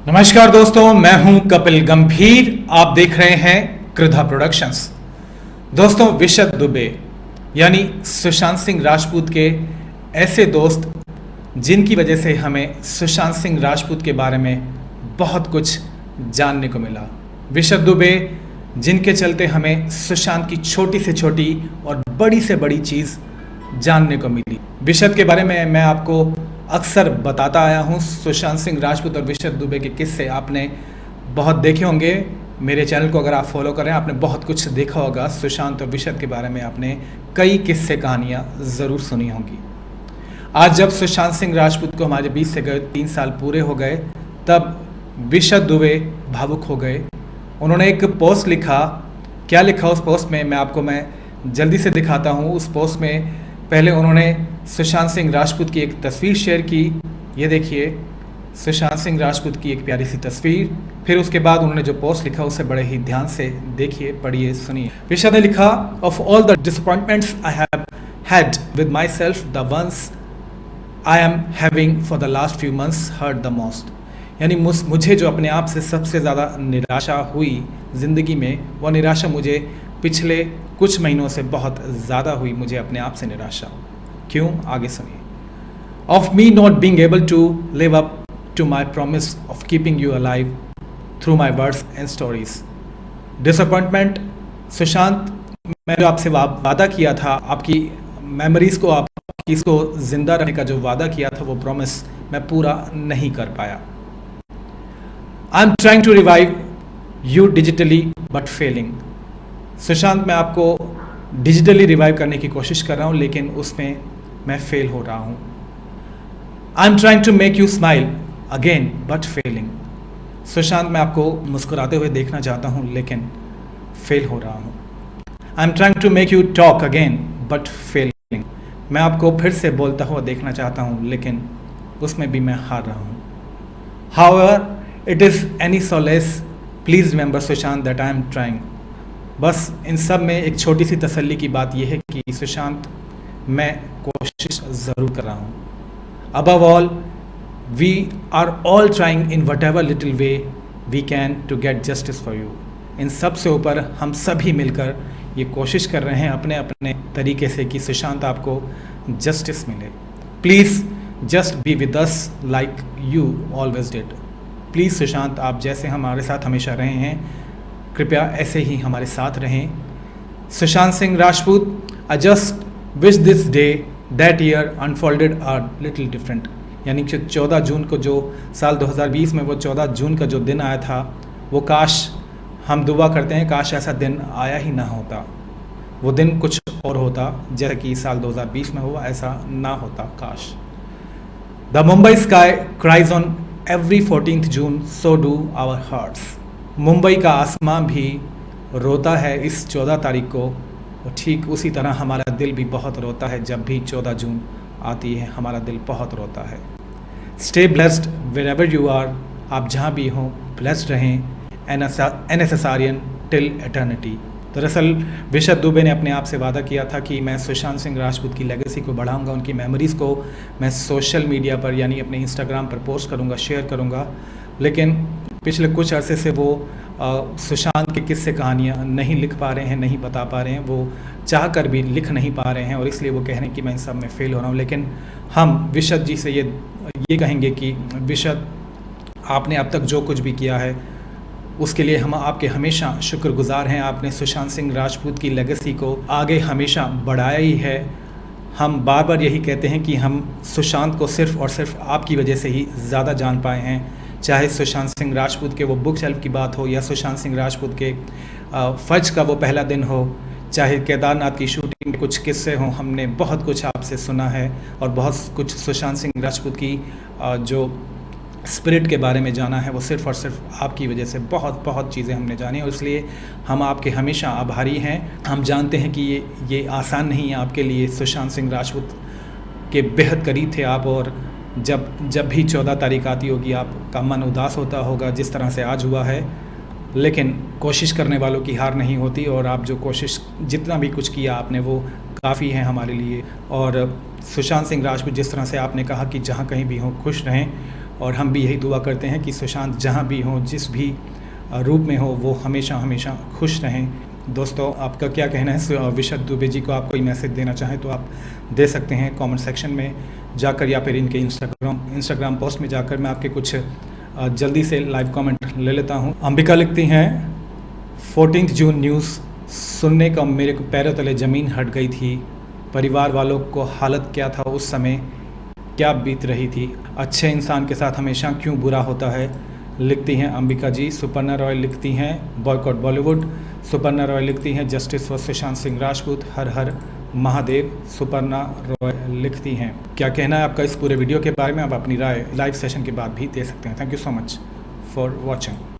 नमस्कार दोस्तों, मैं हूं कपिल गंभीर। आप देख रहे हैं कृधा प्रोडक्शंस। दोस्तों, विशद दुबे यानी सुशांत सिंह राजपूत के ऐसे दोस्त जिनकी वजह से हमें सुशांत सिंह राजपूत के बारे में बहुत कुछ जानने को मिला। विशद दुबे जिनके चलते हमें सुशांत की छोटी से छोटी और बड़ी से बड़ी चीज़ जानने को मिली। विशद के बारे में मैं आपको अक्सर बताता आया हूँ। सुशांत सिंह राजपूत और विशद दुबे के किस्से आपने बहुत देखे होंगे। मेरे चैनल को अगर आप फॉलो करें, आपने बहुत कुछ देखा होगा। सुशांत और विशद के बारे में आपने कई किस्से कहानियाँ ज़रूर सुनी होंगी। आज जब सुशांत सिंह राजपूत को हमारे बीच से गए 3 साल पूरे हो गए, तब विशद दुबे भावुक हो गए। उन्होंने एक पोस्ट लिखा। क्या लिखा उस पोस्ट में, मैं जल्दी से दिखाता हूँ। उस पोस्ट में पहले उन्होंने सुशांत सिंह राजपूत की एक तस्वीर शेयर की। ये देखिए, सुशांत सिंह राजपूत की एक प्यारी सी तस्वीर। फिर उसके बाद उन्होंने जो पोस्ट लिखा उसे बड़े ही ध्यान से देखिए, पढ़िए, सुनिए। विशद ने लिखा, of all the disappointments I have had with myself, the ones I am having for the last few months hurt the most. यानी मुझे जो अपने आप से सबसे ज़्यादा निराशा हुई ज़िंदगी में, वह निराशा मुझे पिछले कुछ महीनों से बहुत ज़्यादा हुई। मुझे अपने आप से निराशा। क्यों? आगे सुनिए। Of me not being able to live up to my promise of keeping you alive through my words and stories. Disappointment, Sushant, मैं जो आपसे वादा किया था, आपकी मेमोरीज को, आपकी इसको जिंदा रखने का जो वादा किया था, वो प्रॉमिस मैं पूरा नहीं कर पाया। I am trying to revive you digitally but failing. Sushant, मैं आपको डिजिटली रिवाइव करने की कोशिश कर रहा हूँ, लेकिन उसमें मैं फेल हो रहा हूँ। I am trying to make you smile again but failing. Sushant, मैं आपको मुस्कुराते हुए देखना चाहता हूँ, लेकिन फेल हो रहा हूँ। I am trying to make you talk again but failing. मैं आपको फिर से बोलता हुआ देखना चाहता हूँ, लेकिन उसमें भी मैं हार रहा हूँ। However it is any solace, please remember Sushant that I am trying. बस इन सब में एक छोटी सी तसल्ली की बात यह है कि सुशांत, मैं कोशिश ज़रूर कर रहा हूँ। Above all, we are all trying in whatever little way we can to get justice for you. इन सब से ऊपर हम सभी मिलकर ये कोशिश कर रहे हैं अपने अपने तरीके से कि सुशांत, आपको जस्टिस मिले। Please just be with us like you always did. Please Sushant, आप जैसे हमारे साथ हमेशा रहे हैं, कृपया ऐसे ही हमारे साथ रहें। Sushant Singh Rajput, I just wish this day that year unfolded a little different. यानी कि 14 जून को, जो साल 2020 में वो 14 जून का जो दिन आया था, वो काश, हम दुआ करते हैं काश ऐसा दिन आया ही ना होता। वो दिन कुछ और होता, जैसा कि साल 2020 में हुआ, ऐसा ना होता काश। The Mumbai sky cries on every 14th June, so do our hearts. Mumbai का आसमां भी रोता है इस 14 तारीख को, और ठीक उसी तरह हमारा दिल भी बहुत रोता है जब भी 14 जून आती है। हमारा दिल बहुत रोता है। Stay blessed wherever you are. आप जहाँ भी हों, ब्लेस्ड रहें। NSSRian till eternity. दरअसल विशद दुबे ने अपने आप से वादा किया था कि मैं सुशांत सिंह राजपूत की लेगेसी को बढ़ाऊंगा, उनकी मेमोरीज़ को मैं सोशल मीडिया पर यानी अपने इंस्टाग्राम पर पोस्ट करूंगा, शेयर करूंगा। लेकिन पिछले कुछ अरसे से वो सुशांत के किस्से कहानियाँ नहीं लिख पा रहे हैं, नहीं बता पा रहे हैं। वो चाह कर भी लिख नहीं पा रहे हैं, और इसलिए वो कह रहे हैं कि मैं इन सब में फ़ेल हो रहा हूँ। लेकिन हम विशद जी से ये कहेंगे कि विशद, आपने अब तक जो कुछ भी किया है उसके लिए हम आपके हमेशा शुक्रगुजार हैं। आपने सुशांत सिंह राजपूत की लेगेसी को आगे हमेशा बढ़ाया ही है। हम बार बार यही कहते हैं कि हम सुशांत को सिर्फ़ और सिर्फ आपकी वजह से ही ज़्यादा जान पाए हैं। चाहे सुशांत सिंह राजपूत के वो बुक शेल्फ की बात हो, या सुशांत सिंह राजपूत के फज का वो पहला दिन हो, चाहे केदारनाथ की शूटिंग में कुछ किस्से हों, हमने बहुत कुछ आपसे सुना है, और बहुत कुछ सुशांत सिंह राजपूत की जो स्पिरिट के बारे में जाना है, वो सिर्फ़ और सिर्फ आपकी वजह से बहुत बहुत चीज़ें हमने जानी, और इसलिए हम आपके हमेशा आभारी हैं। हम जानते हैं कि ये आसान नहीं है आपके लिए। सुशांत सिंह राजपूत के बेहद करीब थे आप, और जब भी 14 तारीख आती होगी आपका मन उदास होता होगा, जिस तरह से आज हुआ है। लेकिन कोशिश करने वालों की हार नहीं होती, और आप जो कोशिश, जितना भी कुछ किया आपने, वो काफ़ी है हमारे लिए। और सुशांत सिंह राजपूत, जिस तरह से आपने कहा कि जहाँ कहीं भी हों खुश रहें, और हम भी यही दुआ करते हैं कि सुशांत जहाँ भी हों, जिस भी रूप में हो, वो हमेशा हमेशा खुश रहें। दोस्तों, आपका क्या कहना है? विशद दुबे जी को आप कोई मैसेज देना चाहें तो आप दे सकते हैं कमेंट सेक्शन में जाकर, या फिर इनके इंस्टाग्राम पोस्ट में जाकर। मैं आपके कुछ जल्दी से लाइव कमेंट ले लेता हूं। अंबिका लिखती हैं 14 जून न्यूज़ सुनने का मेरे को पैरों तले ज़मीन हट गई थी। परिवार वालों को हालत क्या था उस समय, क्या बीत रही थी। अच्छे इंसान के साथ हमेशा क्यों बुरा होता है, लिखती हैं अंबिका जी। सुपर्णा रॉय लिखती हैं बॉयकॉट बॉलीवुड। सुपर्णा रॉय लिखती हैं जस्टिस फॉर सुशांत सिंह राजपूत, हर हर महादेव। सुपर्णा रॉय लिखती हैं। क्या कहना है आपका इस पूरे वीडियो के बारे में? आप अपनी राय लाइव सेशन के बाद भी दे सकते हैं। Thank you so much for watching.